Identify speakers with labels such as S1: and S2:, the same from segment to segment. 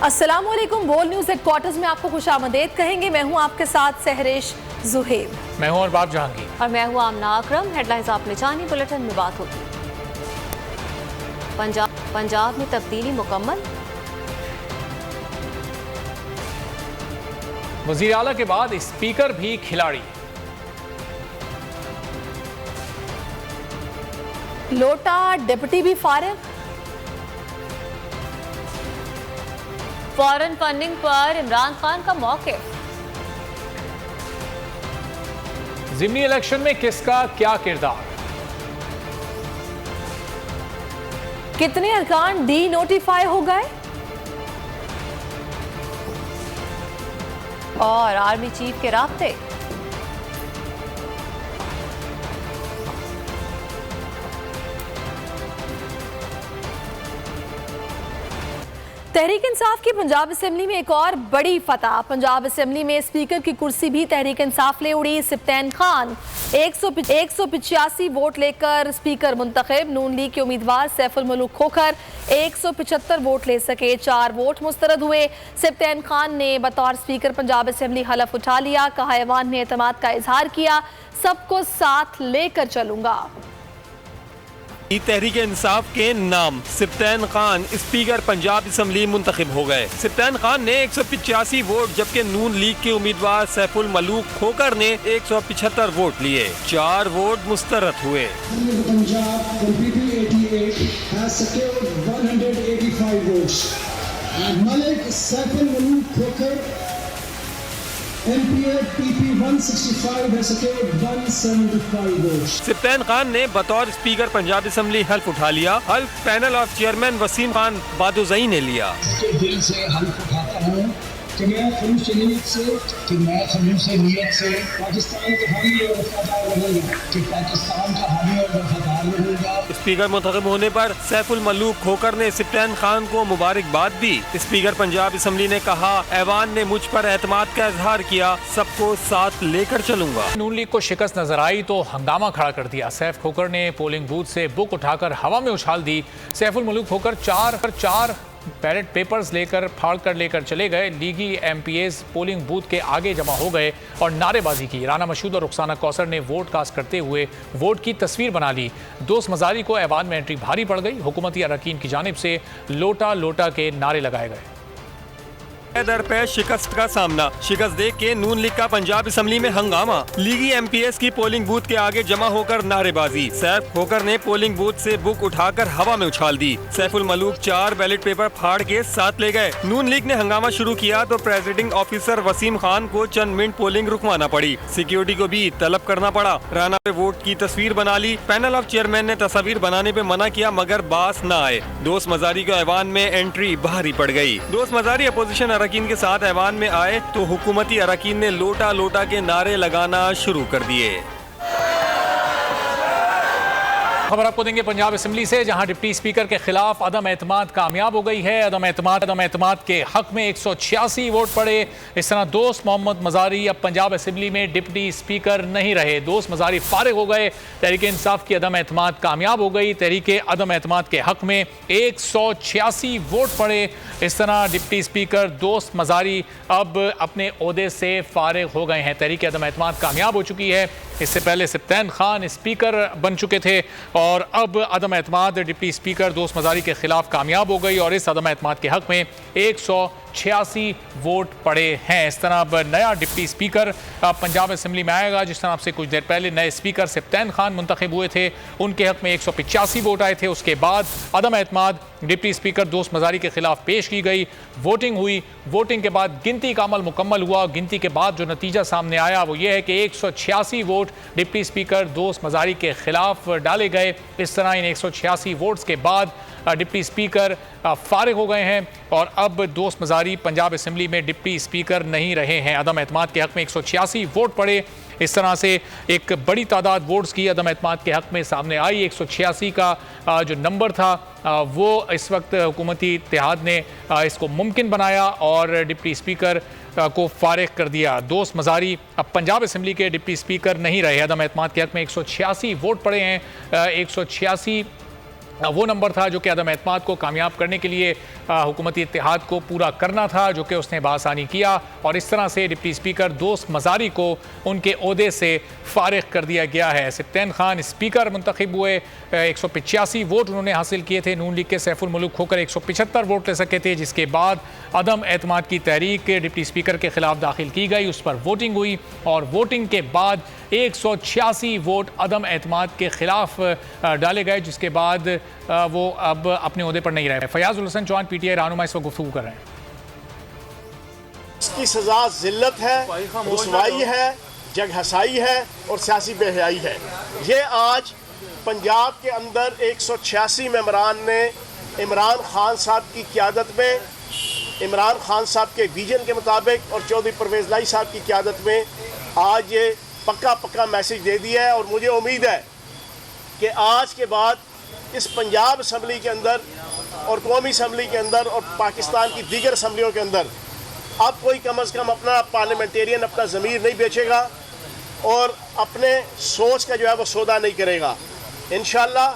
S1: अस्सलामुअलैकुम। बोल news headquarters में आपको खुशामदीद कहेंगे। मैं हूं आपके साथ सहरेश जुहेब।
S2: मैं हूं अरबाब जहांगीर
S3: और मैं हूं आमना अकरम। हेडलाइंस आपने जानी, बुलेटिन में बात होगी। पंजाब में तब्दीली मुकम्मल।
S2: वज़ीर आला के बाद स्पीकर भी खिलाड़ी।
S1: लोटा डिप्टी भी फारिग।
S3: फॉरेन फंडिंग पर इमरान खान का मौक़िफ़।
S2: ज़िमनी इलेक्शन में किसका क्या किरदार।
S1: कितने अरकान डी नोटिफाई हो गए।
S3: और आर्मी चीफ के राब्ते।
S1: तहरीक इंसाफ की पंजाब असेंबली में एक और बड़ी फतह। पंजाब असेंबली में स्पीकर की कुर्सी भी तहरीक इंसाफ ले उड़ी। सिप्तैन खान 185 वोट लेकर स्पीकर मुंतखब। नून लीग के उम्मीदवार सैफुल मलूक खोखर 175 वोट ले सके। 4 वोट मुस्तरद हुए। सिप्तैन खान ने बतौर स्पीकर पंजाब असेंबली हलफ उठा लिया। कहा, ऐवान ने एतमाद का इजहार किया, सबको साथ लेकर चलूंगा।
S4: तहरीक इंसाफ के नाम सिप्तैन खान स्पीकर पंजाब असेंबली मुंतखब हो गए। सिप्तैन खान ने 185 वोट जबकि नून लीग के उम्मीदवार सैफुल मलूक खोकर ने 175 वोट लिए। 4 वोट मुस्तरद हुए। सिप्तैन खान ने बतौर स्पीकर पंजाब असेंबली हल्फ उठा लिया। हल्फ panel of chairman Waseem Khan Baduzai ने लिया।
S5: दिल से हल्फ उठाता हूँ कि मैं खलूस नीयत से पाकिस्तान का हामी और वफादार रहूंगा, कि पाकिस्तान का हामी और वफादार रहूंगा।
S4: स्पीकर मुंतखब होने पर सैफुल मलूक खोकर ने सिप्तैन खान को मुबारकबाद दी। स्पीकर पंजाब असेंबली ने कहा, ऐवान ने मुझ पर एतमाद का इजहार किया, सबको साथ लेकर चलूंगा।
S2: नून लीग को शिकस्त नजर आई तो हंगामा खड़ा कर दिया। सैफ खोकर ने पोलिंग बूथ से बुक उठाकर हवा में उछाल दी। सैफुल मलूक खोकर चार बैलेट पेपर्स फाड़ कर लेकर चले गए। लीगी एमपीएस पोलिंग बूथ के आगे जमा हो गए और नारेबाजी की। राना मशहूद और रुखसाना कौसर ने वोट कास्ट करते हुए वोट की तस्वीर बना ली। दोस्त मजारी को ऐवान में एंट्री भारी पड़ गई। हुकूमती अरकान की जानिब से लोटा लोटा के नारे लगाए गए।
S4: दर पे शिकस्त का सामना। शिकस्त देख के नून लीग का पंजाब असेंबली में हंगामा। लीगी एमपीएस की पोलिंग बूथ के आगे जमा होकर नारेबाजी। सैफ खोकर ने पोलिंग बूथ से बुक उठाकर हवा में उछाल दी। सैफुल मलूक 4 बैलेट पेपर फाड़ के साथ ले गए। नून लीग ने हंगामा शुरू किया तो प्रेसिडिंग ऑफिसर वसीम खान को चंद मिनट पोलिंग रुकवाना पड़ी। सिक्योरिटी को भी तलब करना पड़ा। राना पे वोट की तस्वीर बना ली। पैनल ऑफ चेयरमैन ने तस्वीर बनाने पे मना किया मगर बास न आए। दोस्त मजारी को ऐवान में एंट्री भारी पड़ गई। दोस्त मजारी अपोजिशन अरकान के साथ ऐवान में आए तो हुकूमती अरकान ने लोटा लोटा के नारे लगाना शुरू कर दिए।
S2: खबर आपको देंगे पंजाब असेंबली से, जहां डिप्टी स्पीकर के खिलाफ अदम एतमाद कामयाब हो गई है। अदम एतमाद के हक में 186 वोट पड़े। इस तरह दोस्त मोहम्मद मजारी अब पंजाब असेंबली में डिप्टी स्पीकर नहीं रहे। दोस्त मजारी फारिग हो गए। तहरीक इंसाफ की अदम एतमाद कामयाब हो गई। तहरीक अदम एतमाद के हक में 186 वोट पड़े। इस तरह डिप्टी स्पीकर दोस्त मजारी अब अपने ओहदे से फारिग हो गए हैं। तहरीक अदम एतमाद कामयाब हो चुकी है। इससे पहले सिप्तैन खान स्पीकर बन चुके थे और अब अदम एतमाद डिप्टी स्पीकर दोस्त मजारी के खिलाफ कामयाब हो गई और इस अदम एतमाद के हक में 186 वोट पड़े हैं। इस तरह अब नया डिप्टी स्पीकर पंजाब असेंबली में आएगा। जिस तरह आपसे कुछ देर पहले नए स्पीकर सिप्तैन खान मुंतखब हुए थे, उनके हक में 185 वोट आए थे। उसके बाद अदम एतमाद डिप्टी स्पीकर दोस्त मजारी के खिलाफ पेश की गई। वोटिंग हुई। वोटिंग के बाद गिनती का अमल मुकम्मल हुआ। गिनती के बाद जो नतीजा सामने आया वो ये है कि 186 वोट डिप्टी स्पीकर दोस्त मजारी के खिलाफ डाले गए। इस तरह इन 186 वोट्स के बाद डिप्टी स्पीकर फारिग हो गए हैं और अब दोस्त मजारी पंजाब असेंबली में डिप्टी स्पीकर नहीं रहे हैं। अदम एतमाद के हक में 186 वोट पड़े। इस तरह से एक बड़ी तादाद वोट्स की अदम एतमाद के हक में सामने आई। 186 का जो नंबर था वो इस वक्त हुकूमती इत्तेहाद ने इसको मुमकिन बनाया और डिप्टी स्पीकर को फारिग कर दिया। दोस्त मजारी अब पंजाब असेंबली के डिप्टी स्पीकर नहीं रहे। अदम एतमाद के हक में 186 वोट पड़े हैं। 186 वो नंबर था जो कि अदम एतमाद को कामयाब करने के लिए हुकूमती इत्तेहाद को पूरा करना था, जो कि उसने बासानी किया और इस तरह से डिप्टी स्पीकर दोस्त मज़ारी को उनके ओहदे से फारिग कर दिया गया है। सिप्तैन खान स्पीकर मुंतखब हुए, 185 वोट उन्होंने हासिल किए थे। नून लीग के सैफुल मुल्क होकर 175 वोट ले सके थे, जिसके बाद अदम एतमाद की तहरीक डिप्टी स्पीकर के खिलाफ दाखिल की गई, उस पर वोटिंग हुई और वोटिंग के बाद 186 वोट अदम एतमाद के खिलाफ डाले गए, जिसके बाद वो अब अपने ओहदे पर नहीं रहे। फयाजुल हसन चौहान पीटीआई रहनुमा इस वक्त गुफ्तगू कर रहे हैं।
S6: इसकी सजा जिल्लत है, रुसवाई है, जगहसाई है और सियासी बेहयाई है। ये आज पंजाब के अंदर 186 मेंबरान ने इमरान खान साहब की क़यादत में, इमरान खान साहब के विजन के मुताबिक और चौधरी परवेज़ लाई साहब की क़यादत में आज ये पक्का मैसेज दे दिया है। और मुझे उम्मीद है कि आज के बाद इस पंजाब असम्बली के अंदर और कौमी असम्बली के अंदर और पाकिस्तान की दीगर असम्बलियों के अंदर अब कोई कम अज़ कम अपना पार्लियामेंटेरियन अपना ज़मीर नहीं बेचेगा और अपने सोच का जो है वो सौदा नहीं करेगा। इंशाअल्लाह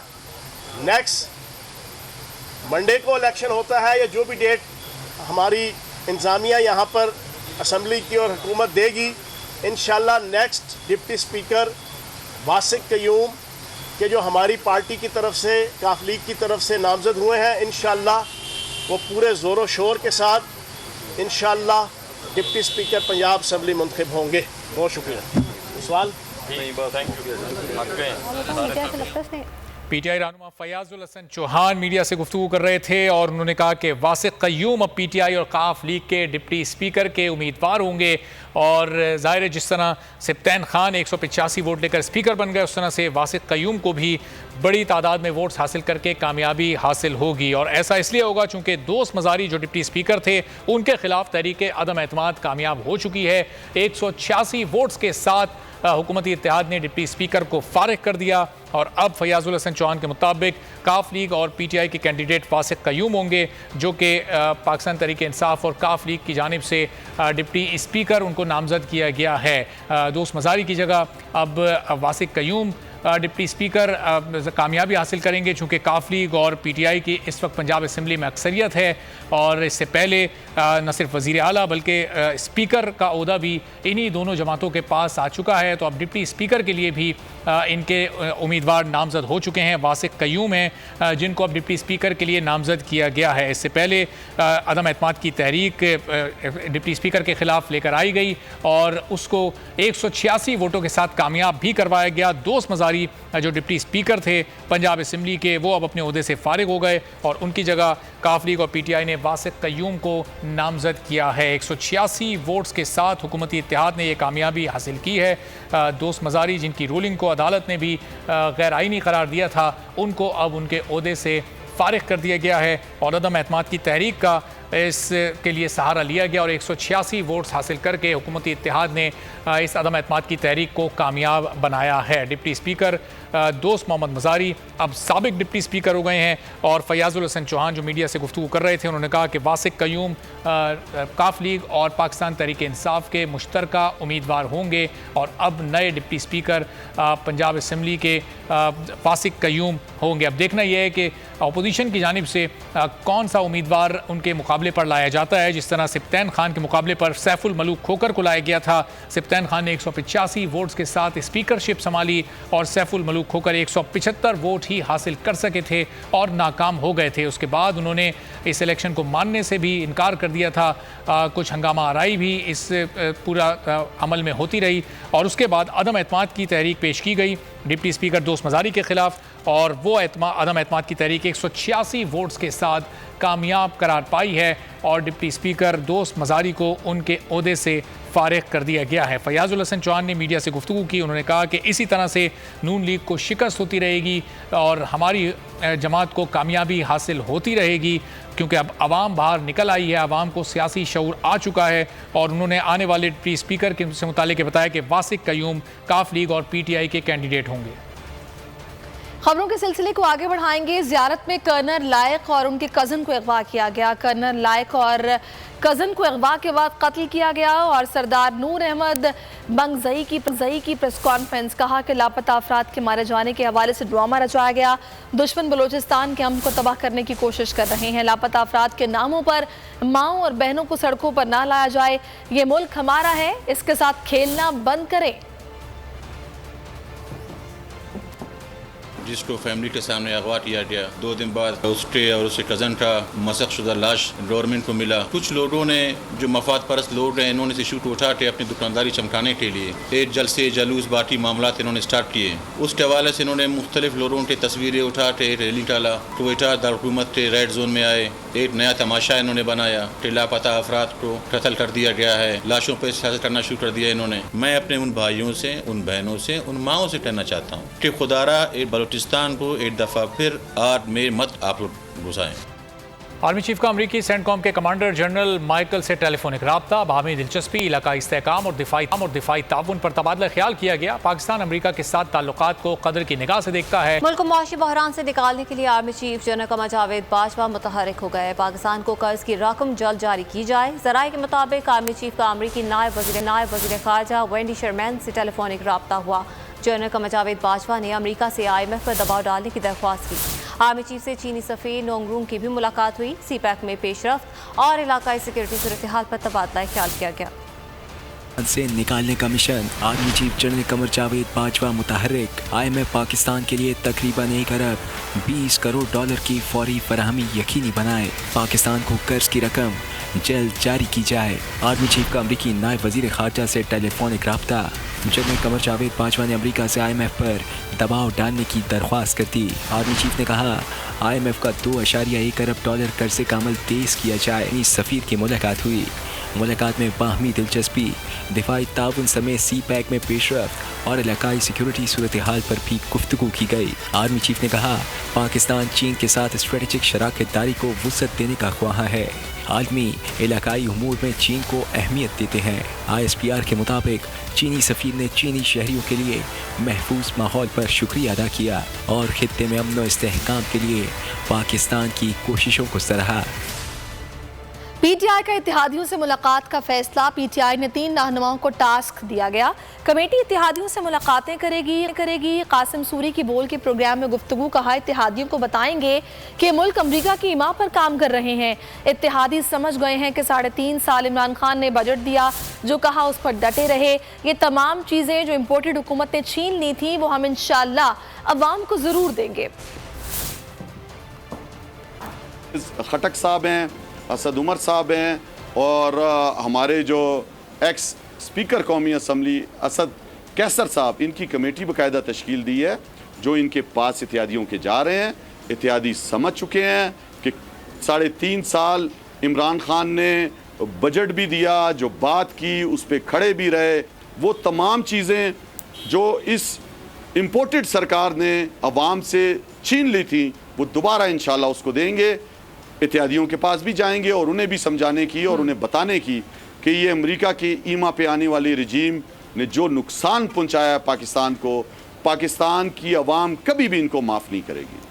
S6: नेक्स्ट मंडे को इलेक्शन होता है या जो भी डेट हमारी इंतज़ामिया यहाँ पर असम्बली की और हुकूमत देगी, इंशाअल्लाह नेक्स्ट डिप्टी स्पीकर वासिक क़य्यूम के जो हमारी पार्टी की तरफ से, काफ लीग की तरफ से नामज़द हुए हैं, इंशाअल्लाह वो पूरे ज़ोर शोर के साथ इंशाअल्लाह डिप्टी स्पीकर पंजाब असम्बली मुंतखब होंगे। बहुत शुक्रिया। सवाल
S2: पीटीआई रहनुमा फयाजुल हसन चौहान मीडिया से गुफ्तगू कर रहे थे और उन्होंने कहा कि वासिक क़य्यूम अब पीटीआई और काफ लीग के डिप्टी स्पीकर के उम्मीदवार होंगे और ज़ाहिर है जिस तरह सिप्तैन खान 185 वोट लेकर स्पीकर बन गए, उस तरह से वासिक क़य्यूम को भी बड़ी तादाद में वोट्स हासिल करके कामयाबी हासिल होगी। और ऐसा इसलिए होगा चूँकि दोस्त मज़ारी जो डिप्टी स्पीकर थे उनके खिलाफ तहरीक अदम एतमाद कामयाब हो चुकी है। 186 वोट्स के साथ हुकूमती इत्तेहाद ने डिप्टी स्पीकर को फारिग कर दिया और अब फयाजुल हसन चौहान के मुताबिक काफ लीग और पीटीआई के कैंडिडेट वासिक क़य्यूम होंगे, जो कि पाकिस्तान तहरीक इंसाफ और काफ लीग की जानिब से डिप्टी स्पीकर उनको नामज़द किया गया है। दोस्त मज़ारी की जगह अब वासिक क़य्यूम डिप्टी स्पीकर कामयाबी हासिल करेंगे, चूँकि काफ लीग और पीटीआई की इस वक्त पंजाब असम्बली में अक्सरियत है और इससे पहले न सिर्फ वज़ीर आला बल्कि स्पीकर का ओहदा भी इन्हीं दोनों जमातों के पास आ चुका है। तो अब डिप्टी स्पीकर के लिए भी इनके उम्मीदवार नामज़द हो चुके हैं। वासिक क़य्यूम हैं जिनको अब डिप्टी स्पीकर के लिए नामज़द किया गया है। इससे पहले अदम एतमाद की तहरीक डिप्टी स्पीकर के ख़िलाफ़ लेकर आई गई और उसको 186 वोटों के साथ कामयाब भी करवाया गया। दोस्त मज़ारी जो डिप्टी स्पीकर थे पंजाब असम्बली के, वो अब अपने ओहदे से फारिग हो गए और उनकी जगह काफ लीग और पीटीआई ने वासिक क़य्यूम को नामज़द किया है। 186 वोट्स के साथ हुकूमती इत्तेहाद ने यह कामयाबी हासिल की है। दोस्त मज़ारी जिनकी रूलिंग को अदालत ने भी गैर आइनी करार दिया था, उनको अब उनके ओहदे से फारिग कर दिया गया है और अदम एतमाद की तहरीक का इसके लिए सहारा लिया गया और 186 वोट्स हासिल करके हुकूमती इत्तेहाद ने इस अदम एतमाद की तहरीक को कामयाब बनाया है। डिप्टी स्पीकर दोस्त मोहम्मद मज़ारी अब साबिक डिप्टी स्पीकर हो गए हैं और फयाजुल हसन चौहान जो मीडिया से गुफ्तगू कर रहे थे, उन्होंने कहा कि वासिक क़य्यूम काफ लीग और पाकिस्तान तहरीक इंसाफ के मुश्तरका उम्मीदवार होंगे और अब नए डिप्टी स्पीकर पंजाब असम्बली के वासिक क़य्यूम होंगे। अब देखना यह है कि अपोजिशन की जानिब से कौन सा उम्मीदवार उनके मुकाबले पर लाया जाता है। जिस तरह सिप्तैन खान के मुकाबले पर सैफुल मुल्क खोकर को लाया गया था, सिप्तैन खान ने 185 वोट्स के साथ स्पीकरशिप संभाली और सैफुल मुल्क खोकर 175 वोट ही हासिल कर सके थे और नाकाम हो गए थे। उसके बाद उन्होंने इस इलेक्शन को मानने से भी इनकार कर दिया था। कुछ हंगामा आराई भी इस पूरा अमल में होती रही और उसके बाद अदम एतमाद की तहरीक पेश की गई डिप्टी स्पीकर दोस्त मज़ारी के खिलाफ और वो अदम एतमाद की तहरीक 186 वोट्स के साथ कामयाब करार पाई है और डिप्टी स्पीकर दोस्त मज़ारी को उनके ओहदे से फारिग कर दिया गया है। फयाजुल हसन चौहान ने मीडिया से गुफ्तगू की, उन्होंने कहा कि इसी तरह से नून लीग को शिकस्त होती रहेगी और हमारी जमात को कामयाबी हासिल होती रहेगी क्योंकि अब आवाम बाहर निकल आई है, आवाम को सियासी शऊर आ चुका है। और उन्होंने आने वाले डिप्टी स्पीकर के से मुतालिक बताया कि वासिक क़य्यूम काफ लीग और पीटीआई के कैंडिडेट होंगे।
S1: खबरों के सिलसिले को आगे बढ़ाएंगे। जियारत में कर्नल लायक और उनके कज़न को अगवा किया गया। कर्नल लायक और कज़न को अगवा के बाद कत्ल किया गया और सरदार नूर अहमद मंगजई की प्रेस कॉन्फ्रेंस, कहा कि लापता अफराद के मारे जाने के हवाले से ड्रामा रचाया गया। दुश्मन बलूचिस्तान के अमन को तबाह करने की कोशिश कर रहे हैं। लापता अफराद के नामों पर माओं और बहनों को सड़कों पर ना लाया जाए। ये मुल्क हमारा है, इसके साथ खेलना बंद करें।
S7: जिसको फैमिली के सामने अगवा किया गया, 2 दिन बाद उसके और उसके कज़न का मसक शुदा लाश गवर्नमेंट को मिला। कुछ लोगों ने जो मफाद परस्त लोग हैं, इन्होंने इस इशू को उठा के अपनी दुकानदारी चमकाने के लिए एक जलसे जलूस बाकी मामला इन्होंने स्टार्ट किए। उसके हवाले से इन्होंने मुख्तलिफ लोगों की तस्वीरें उठा के रैली डाला। क्वेटा दारकूमत के रेड जोन में आए, एक नया तमाशा इन्होंने बनाया कि लापता अफराद को कत्ल कर दिया गया है, लाशों पर सियासत करना शुरू कर दिया इन्होंने। मैं अपने उन भाइयों से, उन बहनों से, उन माओं से कहना चाहता हूँ कि खुदारा एक बलूचिस्तान को एक दफ़ा फिर आग में मत आप लोग घुसाएं।
S2: आर्मी चीफ का अमरीकी सेंटकॉम के कमांडर जनरल माइकल से टेलीफोनिक राब्ता, बाहमी दिलचस्पी, इलाकाई इस्तेहकाम और दिफाई ताउन पर तबादला ख्याल किया गया। पाकिस्तान अमरीका के साथ ताल्लुकात को कदर की निगाह से देखता है।
S3: मुल्क को मुआशी बहरान से निकालने के लिए army chief general Qamar Javed Bajwa मुतहरिक हो गए। पाकिस्तान को कर्ज की रकम जल्द जारी की जाए। ज़राए के मुताबिक आर्मी चीफ का अमरीकी नायब वज़ीर ख़ारजा वेंडी शर्मैन से टेलीफोनिक राब्ता हुआ। जनरल कमर जावेद बाजवा ने अमेरिका से IMF पर दबाव डालने की दरख्वास्त की। आर्मी चीफ से चीनी सफ़ीर नोंगरूंग की भी मुलाकात हुई। CPEC में पेशरफ्त और इलाकाई सिक्योरिटी सूरत हाल पर तबादला ख्याल किया गया।
S8: से निकालने का mission, army chief general Qamar Javed Bajwa मुतहर्रिक। IMF Pakistan के लिए तकरीबन 1 अरब 20 करोड़ डॉलर की फौरी फराहमी यकीनी बनाए। पाकिस्तान को कर्ज की रकम जल्द जारी की जाए। आर्मी चीफ का अमरीकी नायब वज़ीर ख़ारजा से टेलीफोनिक राब्ता। जनरल कमर जावेद बाजवा ने अमरीका से IMF पर दबाव डालने की दरख्वास्त कर दी। आर्मी चीफ ने कहा IMF का 2.1 अरब डॉलर कर्जे का अमल तेज़ किया जाए। सफ़ीर की मुलाकात हुई। मुलाकात में बाहमी दिलचस्पी, दिफाई ताउन समेत CPEC में पेशरफ्त और इलाकाई सिक्योरिटी सूरत हाल पर भी गुफ्तगू की गई। आर्मी चीफ ने कहा पाकिस्तान चीन के साथ स्ट्रेटेजिक शराकत दारी को वुसअत देने का ख्वाहा है। आलमी इलाकाई उमूर में चीन को अहमियत देते हैं। ISPR के मुताबिक चीनी सफ़ीर ने चीनी शहरियों के लिए महफूज माहौल पर शुक्रिया अदा किया और खित्ते में अमन व इस्तेहकाम के लिए पाकिस्तान की कोशिशों को सराहा।
S1: PTI का इत्तेहादियों से मुलाकात का फैसला। PTI ने 3 रहनुमाओं को टास्क दिया गया। कमेटी इत्तेहादियों से मुलाकातें करेगी। कासिम सूरी की बोल के प्रोग्राम में गुफ्तगू, कहा इत्तेहादियों को बताएंगे कि मुल्क अमरीका की इमाम पर काम कर रहे हैं। इत्तेहादी समझ गए हैं कि 3.5 साल इमरान खान ने बजट दिया, जो कहा उस पर डटे रहे। ये तमाम चीज़ें जो इम्पोर्टेड हुकूमत ने छीन ली थी, वो हम इंशाअल्लाह अवाम को ज़रूर देंगे।
S9: खटक साहब हैं, असद उमर साहब हैं और हमारे जो एक्स स्पीकर कौमी असम्बली असद कैसर साहब, इनकी कमेटी बाकायदा तश्कील दी है जो इनके पास इत्तेहादियों के जा रहे हैं। इत्तेहादी समझ चुके हैं कि 3.5 साल इमरान खान ने बजट भी दिया, जो बात की उस पर खड़े भी रहे। वो तमाम चीज़ें जो इस इम्पोर्टेड सरकार ने अवाम से छीन ली थी, वो दोबारा इंशाल्लाह उसको देंगे। इत्तेहादियों के पास भी जाएंगे और उन्हें भी समझाने की और उन्हें बताने की कि ये अमेरिका के ईमा पे आने वाली रजीम ने जो नुकसान पहुंचाया पाकिस्तान को, पाकिस्तान की अवाम कभी भी इनको माफ़ नहीं करेगी।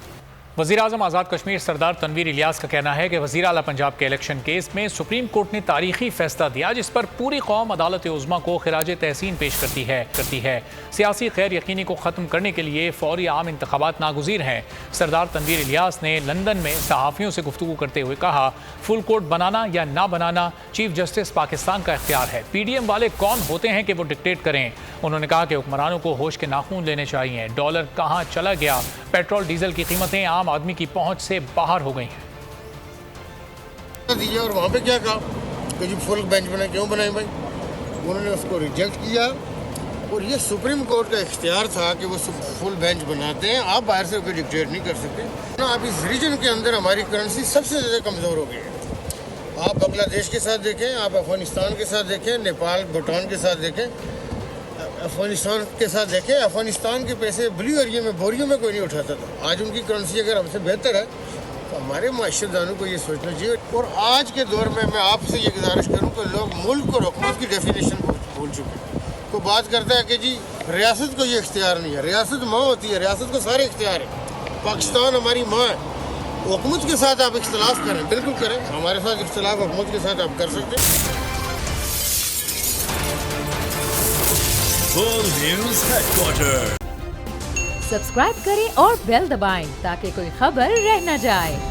S2: वज़ीर-ए-आज़म आज़ाद कश्मीर सरदार तनवीर इलियास का कहना है कि वज़ीर आला पंजाब के इलेक्शन केस में सुप्रीम कोर्ट ने तारीखी फैसला दिया, जिस पर पूरी कौम अदालत उज़्मा को खिराज तहसीन पेश करती है। सियासी खैर यकीनी को ख़त्म करने के लिए फौरी आम इंतखाबात नागुज़ीर हैं। सरदार तनवीर इलियास ने लंदन में सहाफ़ियों से गुफ्तगू करते हुए कहा फुल कोर्ट बनाना या ना बनाना चीफ जस्टिस पाकिस्तान का इख्तियार है। PDM वाले कौन होते हैं कि वो डिक्टेट करें। उन्होंने कहा कि हुक्मरानों को होश के नाखून लेने चाहिए। डॉलर कहाँ चला गया, पेट्रोल डीजल की कीमतें आम आदमी की पहुंच से बाहर हो गई हैं।
S10: और वहाँ पे क्या कहा कि जी फुल बेंच बनाए, क्यों बनाए भाई? उन्होंने उसको रिजेक्ट किया और ये सुप्रीम कोर्ट का इख्तियार था कि वो फुल बेंच बनाते हैं। आप बाहर से कोई डिक्टेट नहीं कर सकते ना। आप इस रीजन के अंदर हमारी करेंसी सबसे ज़्यादा कमज़ोर हो गई है। आप बांग्लादेश के साथ देखें, आप अफगानिस्तान के साथ देखें, नेपाल भूटान के साथ देखें, अफगानिस्तान के साथ देखें। अफगानिस्तान के पैसे ब्लू एरिया में बोरियों में कोई नहीं उठाता था। आज उनकी करेंसी अगर हमसे बेहतर है तो हमारे माशरदानों को ये सोचना चाहिए। और आज के दौर में मैं आपसे ये गुजारिश करूँ कि लोग मुल्क और हुकूमत की डेफिनेशन भूल चुके हैं। तो बात करता है कि जी रियासत को ये इख्तियार नहीं है। रियासत माँ होती है, रियासत को सारे इख्तियार है। पाकिस्तान हमारी माँ है। हुकूमत के साथ आप इख्तलाफ करें, बिल्कुल करें, हमारे साथ इख्तलाफ हुकूमत के साथ आप कर सकते हैं।
S11: Full News Headquarters।
S12: सब्सक्राइब करें और बेल दबाएं ताकि कोई खबर रह न जाए।